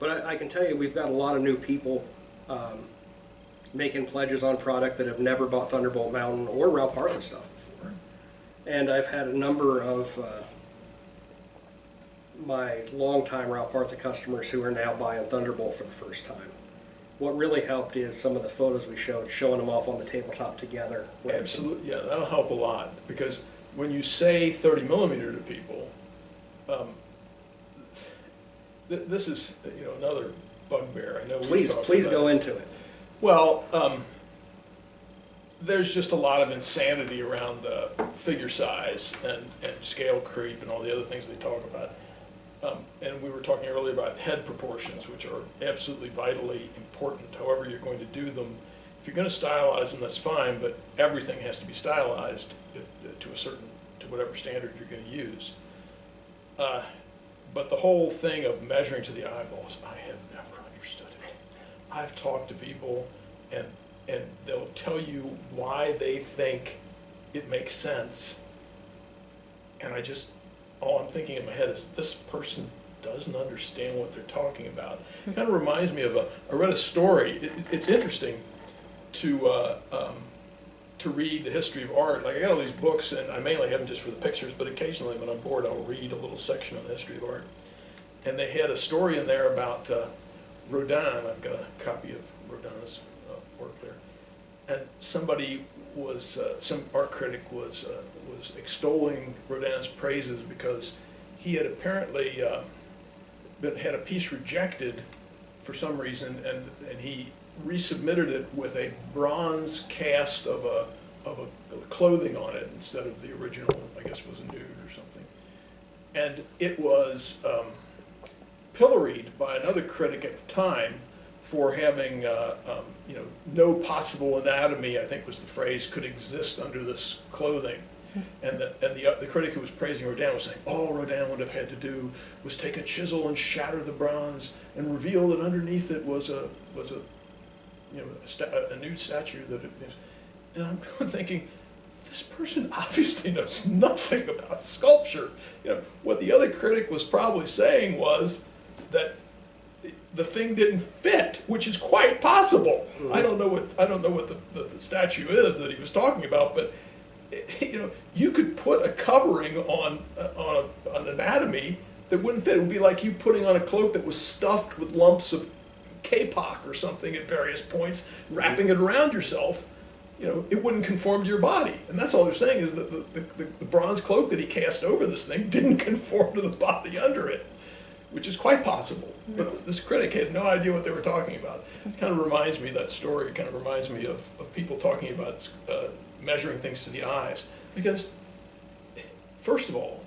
But I can tell you, we've got a lot of new people making pledges on product that have never bought Thunderbolt Mountain or Ralph Harley stuff before. And I've had a number of my longtime Ralph Harley customers who are now buying Thunderbolt for the first time. What really helped is some of the photos we showed, showing them off on the tabletop together. Absolutely, yeah, that'll help a lot, because when you say 30 millimeter to people, this is another bugbear. I know. Please go into it. Well, there's just a lot of insanity around figure size and scale creep and all the other things they talk about. And we were talking earlier about head proportions, which are absolutely vitally important, however you're going to do them. If you're going to stylize them, that's fine, but everything has to be stylized to whatever standard you're going to use. But the whole thing of measuring to the eyeballs, I have never understood it. I've talked to people, and they'll tell you why they think it makes sense, and all I'm thinking in my head is, this person doesn't understand what they're talking about. It kind of reminds me of I read a story. It's interesting to read the history of art. Like, I got all these books, and I mainly have them just for the pictures, but occasionally when I'm bored, I'll read a little section on the history of art. And they had a story in there about Rodin. I've got a copy of Rodin's work there. And somebody was, some art critic was extolling Rodin's praises because he had apparently had a piece rejected for some reason, and he resubmitted it with a bronze cast of a clothing on it instead of the original. I guess was a nude or something, and it was pilloried by another critic at the time for having no possible anatomy, I think was the phrase, could exist under this clothing. And the critic who was praising Rodin was saying, all Rodin would have had to do was take a chisel and shatter the bronze and reveal that underneath it was a nude statue that it is. And I'm thinking, this person obviously knows nothing about sculpture. What the other critic was probably saying was that the thing didn't fit, which is quite possible. Mm-hmm. I don't know what the statue is that he was talking about, but you could put a covering on an anatomy that wouldn't fit. It would be like you putting on a cloak that was stuffed with lumps of kapok or something at various points, wrapping it around yourself. It wouldn't conform to your body. And that's all they're saying, is that the bronze cloak that he cast over this thing didn't conform to the body under it, which is quite possible. But this critic had no idea what they were talking about. It kind of reminds me, that story kind of reminds me of people talking about measuring things to the eyes. Because, first of all,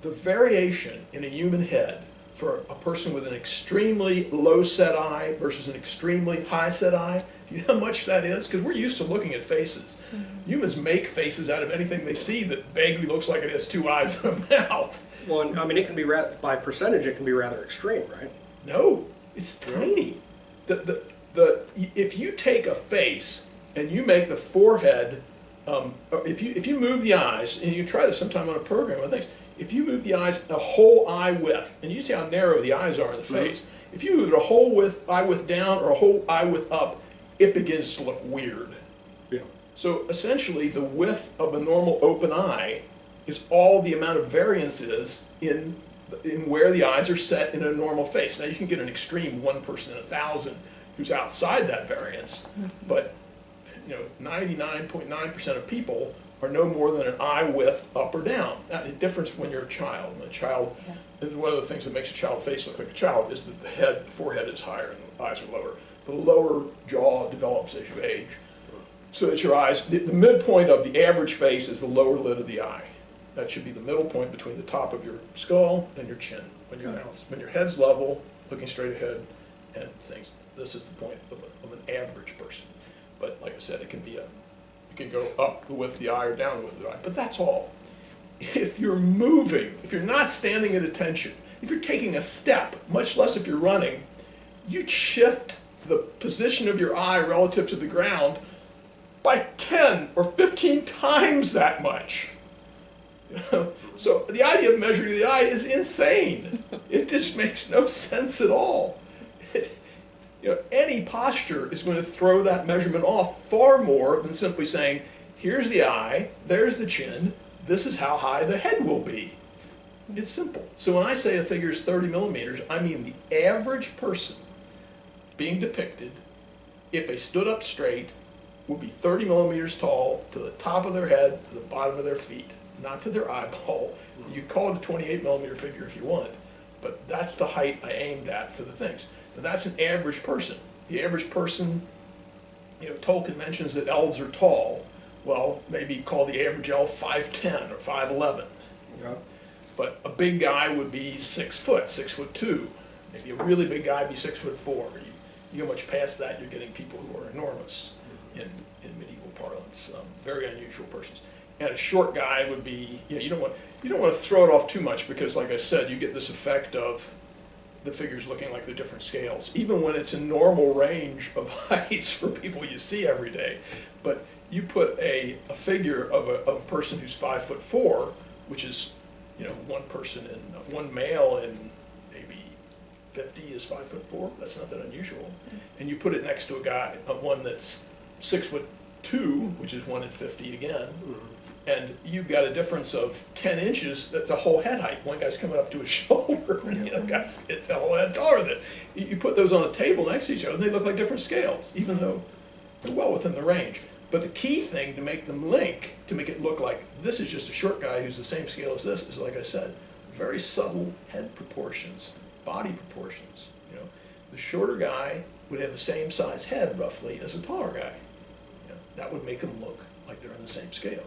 the variation in a human head for a person with an extremely low set eye versus an extremely high set eye, do you know how much that is? Because we're used to looking at faces. Mm-hmm. Humans make faces out of anything they see that vaguely looks like it has two eyes and a mouth. Well, I mean, it can be, by percentage, it can be rather extreme, right? No, it's tiny. If you take a face and you make the forehead, if you move the eyes, and you can try this sometime on a program with things, if you move the eyes a whole eye width, and you see how narrow the eyes are in the face, if you move it a whole eye width down or a whole eye width up, it begins to look weird. Yeah. So essentially, the width of a normal open eye is all the amount of variance is in where the eyes are set in a normal face. Now, you can get an extreme 1 person in 1,000 who's outside that variance, but 99.9% of people are no more than an eye width up or down. Now, the difference when you're a child. And one of the things that makes a child face look like a child is that the forehead is higher and the eyes are lower. The lower jaw develops as you age, so that your eyes, the midpoint of the average face is the lower lid of the eye. That should be the middle point between the top of your skull and your chin. When your head's level, looking straight ahead, and things. This is the point of an average person. But like I said, it can be you can go up the width of the eye or down the width of the eye. But that's all. If you're moving, if you're not standing at attention, if you're taking a step, much less if you're running, you shift the position of your eye relative to the ground by 10 or 15 times that much. So the idea of measuring the eye is insane. It just makes no sense at all. any posture is going to throw that measurement off far more than simply saying, here's the eye, there's the chin, this is how high the head will be. It's simple. So when I say a figure is 30 millimeters, I mean the average person being depicted, if they stood up straight, would be 30 millimeters tall to the top of their head, to the bottom of their feet, not to their eyeball. You call it a 28 millimeter figure if you want, but that's the height I aimed at for the things. Now that's an average person. The average person, Tolkien mentions that elves are tall. Well, maybe call the average elf 5'10" or 5'11". Yeah. But a big guy would be 6 foot, 6'2". Maybe a really big guy would be 6'4". You go much past that, you're getting people who are enormous in medieval parlance, very unusual persons. And a short guy would be, you don't want to throw it off too much because, like I said, you get this effect of the figures looking like they're different scales, even when it's a normal range of heights for people you see every day. But you put a figure of a person who's 5'4", which is, one male in maybe 50 is 5'4". That's not that unusual. And you put it next to one that's 6'2", which is 1 in 50 again. And you've got a difference of 10 inches. That's a whole head height. One guy's coming up to his shoulder, and the other guy's, it's a whole head taller than. You put those on a table next to each other, and they look like different scales, even though they're well within the range. But the key thing to make them link, to make it look like this is just a short guy who's the same scale as this, is, like I said, very subtle head proportions, body proportions. The shorter guy would have the same size head, roughly, as a taller guy. That would make them look like they're on the same scale.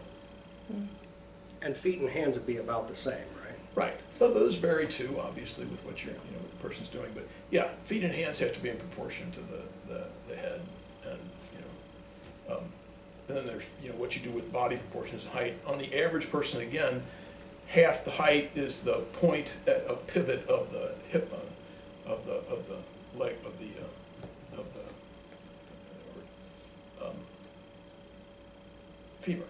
And feet and hands would be about the same, right? Right. But those vary too, obviously, with what what the person's doing. But yeah, feet and hands have to be in proportion to the head, and and then there's what you do with body proportions and height. On the average person, again, half the height is the point of pivot of the hip bone, of the leg of the femur.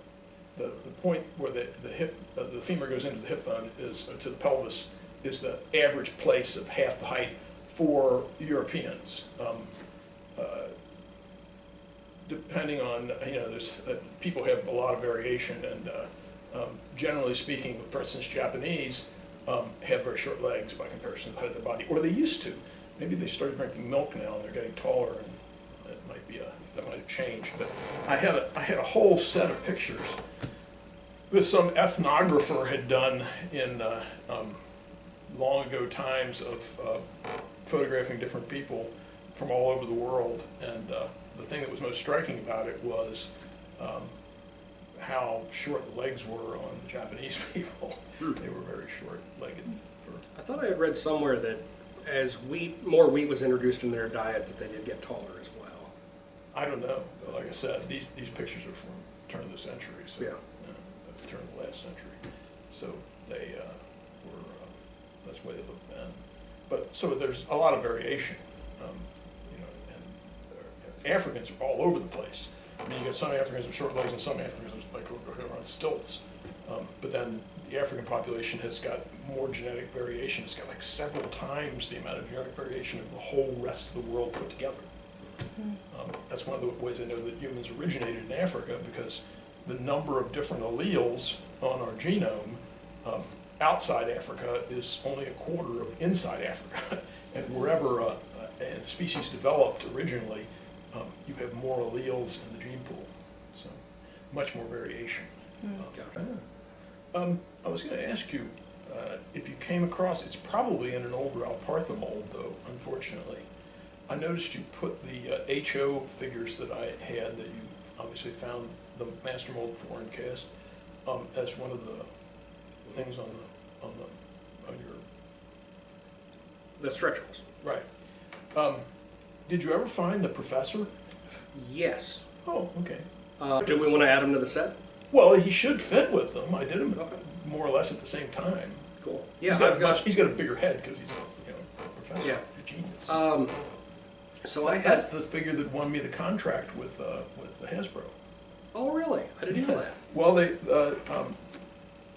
The point where the hip, the femur goes into the hip bone is to the pelvis is the average place of half the height for Europeans. Depending on there's people have a lot of variation, and generally speaking, for instance, Japanese have very short legs by comparison to the height of their body, or they used to. Maybe they started drinking milk now and they're getting taller, and that might have changed. But I had a whole set of pictures that some ethnographer had done in long ago times of photographing different people from all over the world, and the thing that was most striking about it was how short the legs were on the Japanese people. They were very short-legged. I thought I had read somewhere that as more wheat was introduced in their diet, that they did get taller as well. I don't know, but like I said, these pictures are from turn of the century, so Yeah. Turn of the last century. So they were that's the way they looked then. But so there's a lot of variation, and Africans are all over the place. I mean, you get some Africans with short legs and some Africans who are on stilts. But then the African population has got more genetic variation. It's got like several times the amount of genetic variation of the whole rest of the world put together. That's one of the ways I know that humans originated in Africa, because the number of different alleles on our genome outside Africa is only a quarter of inside Africa. And wherever a species developed originally, you have more alleles in the gene pool, so much more variation. I was going to ask you if you came across, it's probably in an older Alpartha mold though, unfortunately. I noticed you put the HO figures that I had, that you obviously found the master mold for and cast, as one of the things on your The stretchables. right. Did you ever find the professor? Yes. Oh, okay. Do we want to add him to the set? Well, he should fit with them. I did them Okay. more or less at the same time. Cool. Yeah, He's got a bigger head because he's a professor, Yeah. a genius. So I had. That's the figure that won me the contract with Hasbro. Oh, really? I didn't know that. Well,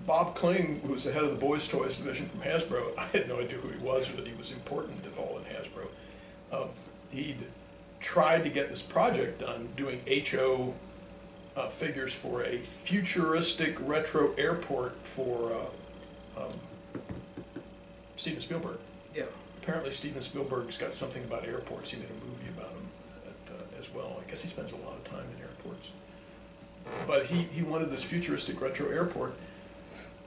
Bob Kling, who was the head of the Boys Toys division from Hasbro, I had no idea who he was or that he was important at all in Hasbro. He'd tried to get this project done, doing HO figures for a futuristic retro airport for Steven Spielberg. Yeah. Apparently Steven Spielberg's got something about airports. He made a movie about them as well. I guess he spends a lot of time in airports. But he wanted this futuristic retro airport.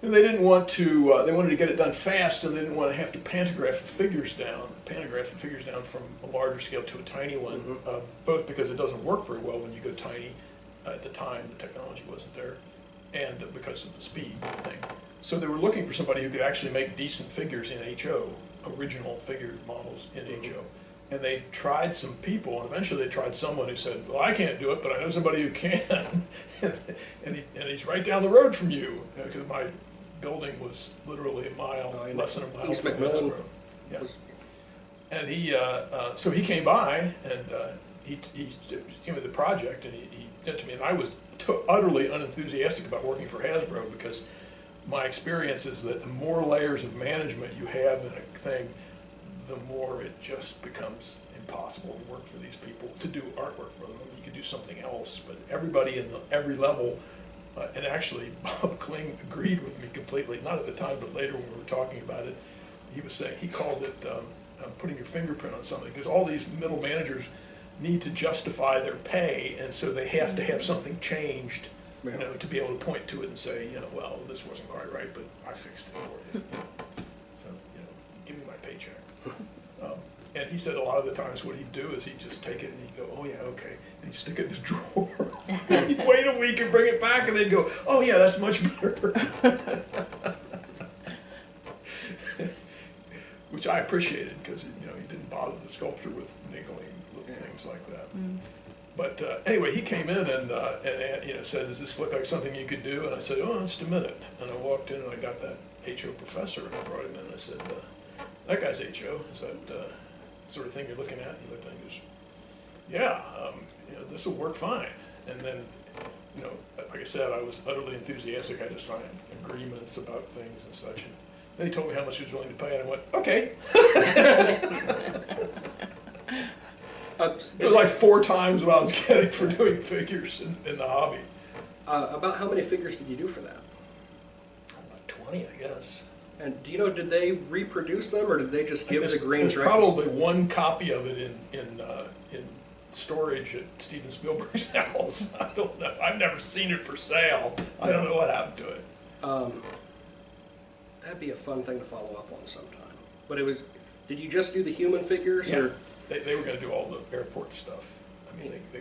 And they didn't want to, they wanted to get it done fast, and they didn't want to have to pantograph the figures down from a larger scale to a tiny one, both because it doesn't work very well when you go tiny. At the time, the technology wasn't there, and because of the speed thing. So they were looking for somebody who could actually make decent figures in HO, original figured models in HO. And they tried some people, and eventually they tried someone who said, well, I can't do it, but I know somebody who can. and he's right down the road from you, because my building was literally a mile, less than a mile East from McMillan. road. Yeah. And he, so he came by, and he came with the project, and he said to me, and I was utterly unenthusiastic about working for Hasbro, because my experience is that the more layers of management you have in a thing, the more it just becomes impossible to work for these people, to do artwork for them. I mean, you could do something else, but everybody in every level, and actually Bob Kling agreed with me completely, not at the time, but later when we were talking about it, he was saying, he called it putting your fingerprint on something, because all these middle managers need to justify their pay, and so they have to have something changed, you know, to be able to point to it and say, you know, well, this wasn't quite right, but I fixed it for you. You know? So, you know, give me my paycheck. And he said a lot of the times what he'd do is he'd just take it and he'd go, oh yeah, okay, and he'd stick it in his drawer. He'd wait a week and bring it back, and they'd go, oh yeah, that's much better. Which I appreciated, because you know, he didn't bother the sculptor with niggling little things like that. But anyway, he came in and you know, said, does this look like something you could do? And I said, oh, just a minute. And I walked in and I got that HO professor, and I brought him in and I said, that guy's HO, is that the sort of thing you're looking at? And he looked at it and goes, yeah, you know, this will work fine. And then, you know, like I said, I was utterly enthusiastic. I had to sign agreements about things and such. And then he told me how much he was willing to pay, and I went, okay. It was like 4 times what I was getting for doing figures in the hobby. About how many figures did you do for that? About 20, I guess. And do you know, did they reproduce them, or did they just give the green There's dress? probably one copy of it in storage at Steven Spielberg's house. I don't know. I've never seen it for sale. I don't know what happened to it. That'd be a fun thing to follow up on sometime. But it was, did you just do the human figures? Yeah. Or? They were going to do all the airport stuff. I mean, they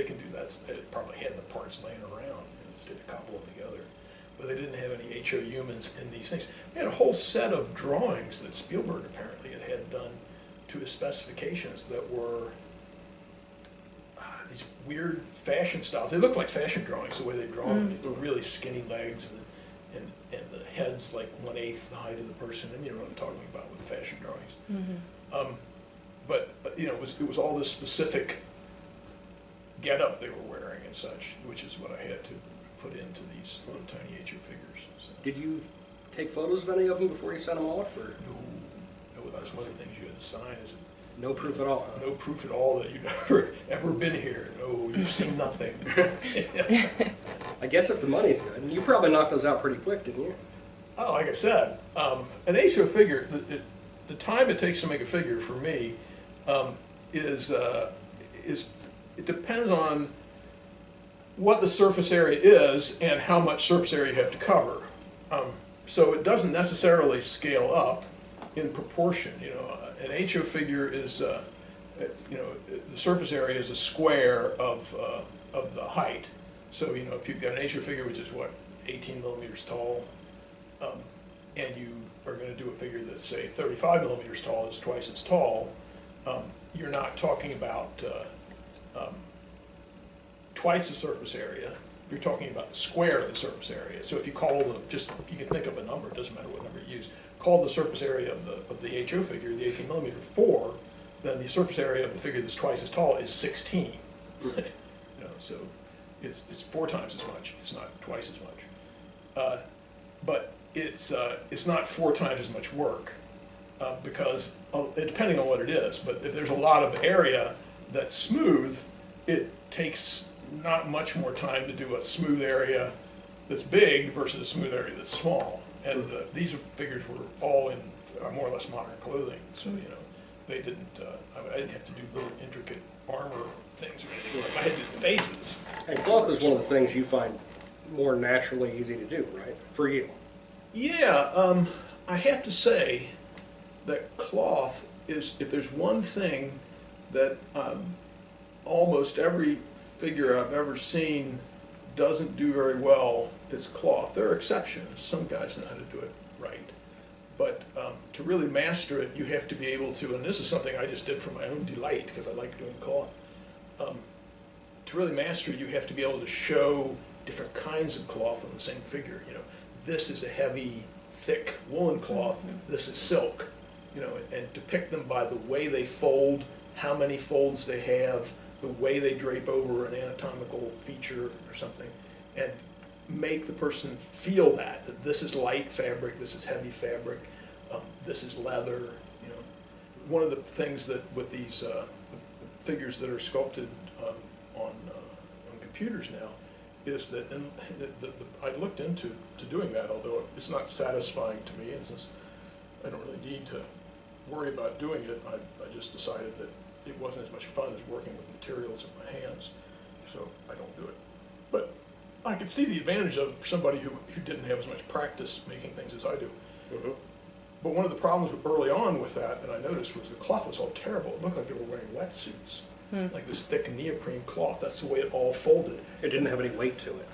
can do that. They probably had the parts laying around. They just did a couple of them together. But they didn't have any HO humans in these things. They had a whole set of drawings that Spielberg apparently had done to his specifications that were these weird fashion styles. They looked like fashion drawings, the way they draw them. Really skinny legs and the head's like 1/8 the height of the person. And you know what I'm talking about with fashion drawings. But you know, it was all this specific getup they were wearing and such, which is what I had to put into these little tiny HO figures. So. Did you take photos of any of them before you sent them off? Or? No, that's one of the things you had to sign. Is no proof at all. Huh? No proof at all that you've ever been here. No, you've seen nothing. I guess if the money's good, and you probably knocked those out pretty quick, didn't you? Oh, like I said, an HO figure, the time it takes to make a figure for me is it depends on what the surface area is and how much surface area you have to cover. So it doesn't necessarily scale up in proportion. You know, an HO figure is, you know, the surface area is a square of the height. So, you know, if you've got an HO figure which is what, 18 millimeters tall, and you are going to do a figure that's say 35 millimeters tall, is twice as tall, you're not talking about twice the surface area. You're talking about the square of the surface area. So if you call the, just, you can think of a number, it doesn't matter what number you use, call the surface area of the HO figure, the 18 millimeter, 4, then the surface area of the figure that's twice as tall is 16. You know, so it's 4 times as much. It's not twice as much. But it's not 4 times as much work because depending on what it is. But if there's a lot of area, that's smooth, it takes not much more time to do a smooth area that's big versus a smooth area that's small. And these figures were all in more or less modern clothing, so they didn't. I didn't have to do little intricate armor things or anything. I had to do faces. And cloth is one of the things you find more naturally easy to do, right? For you. Yeah, I have to say that cloth is, if there's one thing that almost every figure I've ever seen doesn't do very well, it's cloth. There are exceptions. Some guys know how to do it right. But to really master it, you have to be able to, and this is something I just did for my own delight because I like doing cloth. To really master it, you have to be able to show different kinds of cloth on the same figure. This is a heavy, thick woolen cloth. This is silk. And depict them by the way they fold, how many folds they have, the way they drape over an anatomical feature or something, and make the person feel that this is light fabric, this is heavy fabric, this is leather. One of the things that with these figures that are sculpted on computers now is that, I looked into doing that, although it's not satisfying to me, and since I don't really need to worry about doing it, I just decided that it wasn't as much fun as working with materials in my hands, so I don't do it. But I could see the advantage of somebody who didn't have as much practice making things as I do. Mm-hmm. But one of the problems early on with that I noticed was the cloth was all terrible. It looked like they were wearing wetsuits, like this thick neoprene cloth. That's the way it all folded. It didn't have any weight to it.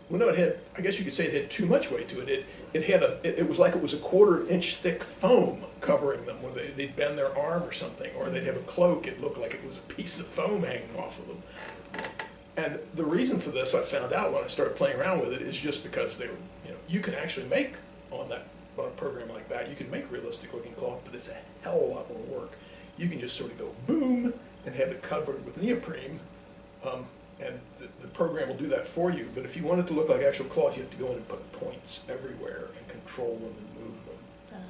Well, no, it had. I guess you could say it had too much weight to it. It was like it was a 1/4 inch thick foam covering them when they'd bend their arm or something, or they'd have a cloak. It looked like it was a piece of foam hanging off of them. And the reason for this, I found out when I started playing around with it, is just because they were. You can actually make on a program like that. You can make realistic looking cloth, but it's a hell of a lot more work. You can just sort of go boom and have it covered with neoprene. And the program will do that for you. But if you want it to look like actual cloth, you have to go in and put points everywhere and control them and move them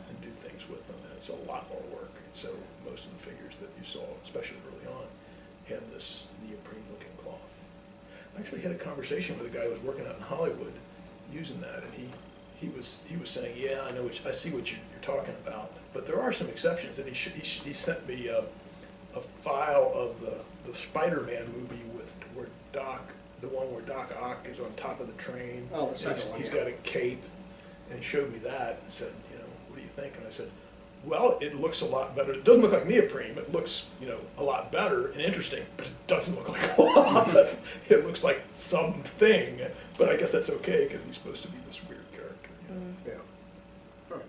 and do things with them. And it's a lot more work. So most of the figures that you saw, especially early on, had this neoprene-looking cloth. I actually had a conversation with a guy who was working out in Hollywood using that, and he was saying, "Yeah, I see what you're talking about, but there are some exceptions." And he sent me a file of the Spider-Man movie where the one where Doc Ock is on top of the train. Oh, the second one. He's got a cape, and he showed me that and said, "What do you think?" And I said, "Well, it looks a lot better. It doesn't look like neoprene, but it looks, a lot better and interesting, but it doesn't look like cloth. It looks like something, but I guess that's okay because he's supposed to be this weird character." Yeah. Huh.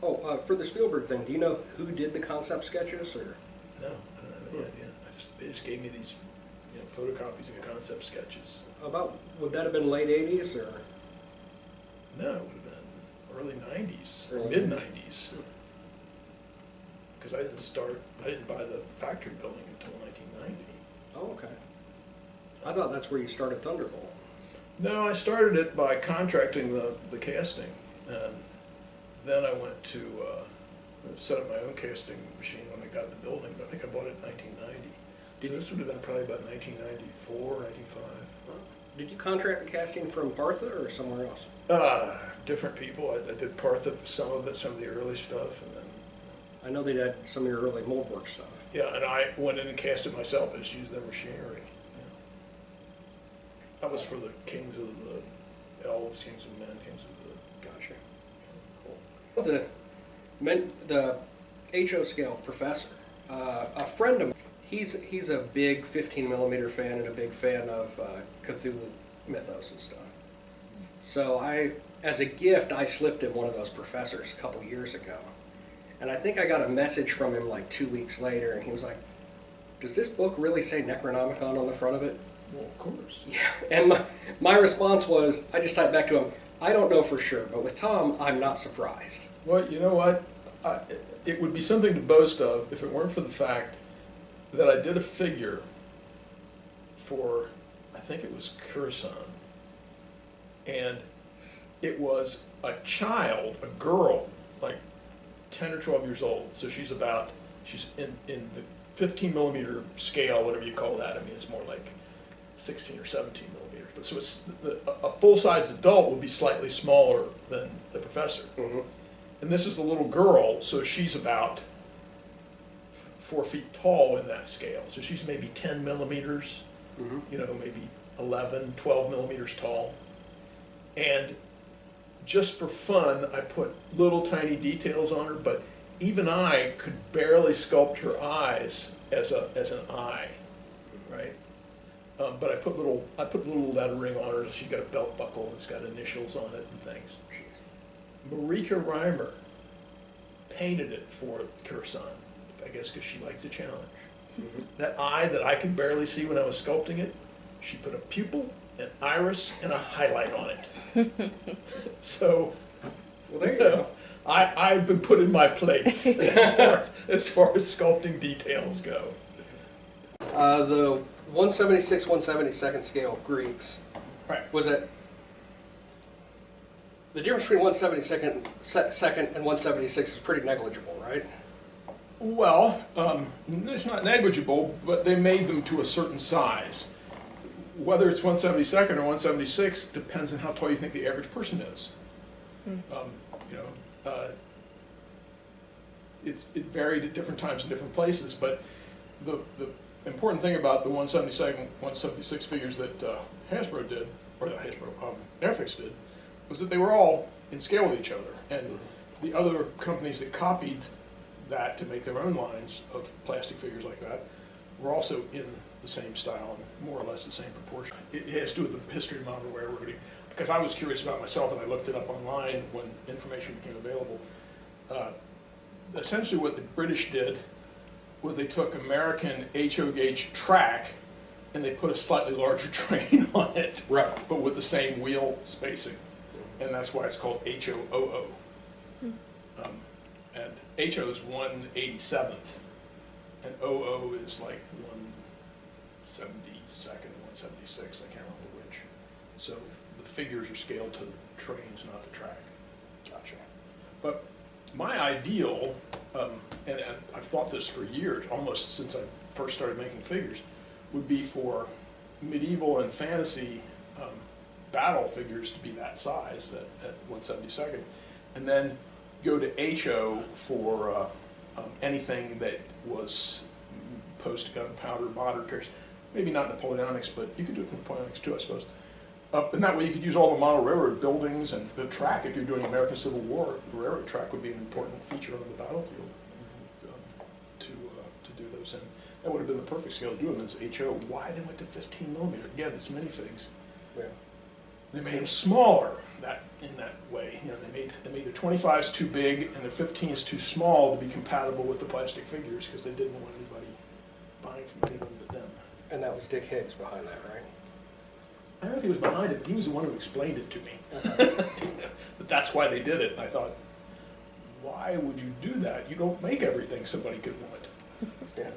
Oh, for the Spielberg thing, do you know who did the concept sketches, or? No, I don't have any idea. They just gave me these, photocopies of concept sketches. Would that have been late 80s, or? No, it would have been early 90s, or Early mid-90s. Because I didn't buy the factory building until 1990. Oh, okay. I thought that's where you started Thunderbolt. No, I started it by contracting the casting, and then I went to set up my own casting machine when I got the building, but I think I bought it in 1990. So this would have been probably about 1994, 95. Did you contract the casting from Partha or somewhere else? Different people. I did part of some of it, some of the early stuff, and then. I know they did some of your early moldwork stuff. Yeah, and I went in and cast it myself. I just used their machinery. That was for the Kings of the Elves, Kings of Men, Kings of the. Gotcha. Cool. The HO scale professor, a friend of mine, he's a big 15mm fan and a big fan of Cthulhu mythos and stuff. So as a gift, I slipped him one of those professors a couple years ago. And I think I got a message from him like 2 weeks later, and he was like, "Does this book really say Necronomicon on the front of it?" Well, of course. Yeah, and my response was, I just typed back to him, "I don't know for sure, but with Tom, I'm not surprised." Well, you know what? It would be something to boast of if it weren't for the fact that I did a figure for, I think it was Kurasan, and it was a child, a girl, like 10 or 12 years old. So she's in the 15 millimeter scale, whatever you call that. I mean, it's more like 16 or 17 millimeters. But so it's a full-sized adult would be slightly smaller than the professor. Mm-hmm. And this is the little girl, so she's about 4 feet tall in that scale. So she's maybe 10 millimeters, you know, maybe 11, 12 millimeters tall. And just for fun, I put little tiny details on her, but even I could barely sculpt her eyes as an eye, right? But I put little lettering on her. She's got a belt buckle that's got initials on it and things. Marika Reimer painted it for Kirsan, I guess because she likes a challenge. That eye that I could barely see when I was sculpting it, she put a pupil, an iris, and a highlight on it. So, well, there you go. I've been put in my place as far as sculpting details go. The 176, 172nd scale Greeks. Right. Was it the difference between 172nd second and 176 is pretty negligible, right? Well, it's not negligible, but they made them to a certain size. Whether it's 172nd or 176 depends on how tall you think the average person is. It varied at different times in different places, but the important thing about the 172nd, 176 figures that Hasbro did, or that Airfix did, was that they were all in scale with each other. And the other companies that copied that to make their own lines of plastic figures like that were also in the same style and more or less the same proportion. It has to do with the history of model railroading, because I was curious about myself and I looked it up online when information became available. Essentially what the British did was they took American HO gauge track and they put a slightly larger train on it, Right. but with the same wheel spacing. And that's why it's called HOOO. And HO is 187th, and OO is like 172nd or 176, I can't remember which. So the figures are scaled to the trains, not the track. Gotcha. But my ideal, and I've thought this for years, almost since I first started making figures, would be for medieval and fantasy battle figures to be that size at 172nd, and then go to HO for anything that was post-gunpowder modern periods. Maybe not Napoleonics, but you could do it for Napoleonics too, I suppose. And that way you could use all the model railroad buildings and the track. If you're doing American Civil War, the railroad track would be an important feature on the battlefield to do those in. That would have been the perfect scale to do them as HO. Why they went to 15 millimeter? Again, it's minifigs. Yeah. They made them smaller in that way. You know, they made their 25s too big and their 15s too small to be compatible with the plastic figures because they didn't want anybody buying from anyone but them. And that was Dick Higgs behind that, right? I don't know if he was behind it, but he was the one who explained it to me. But that's why they did it. And I thought, why would you do that? You don't make everything somebody could want. Yeah.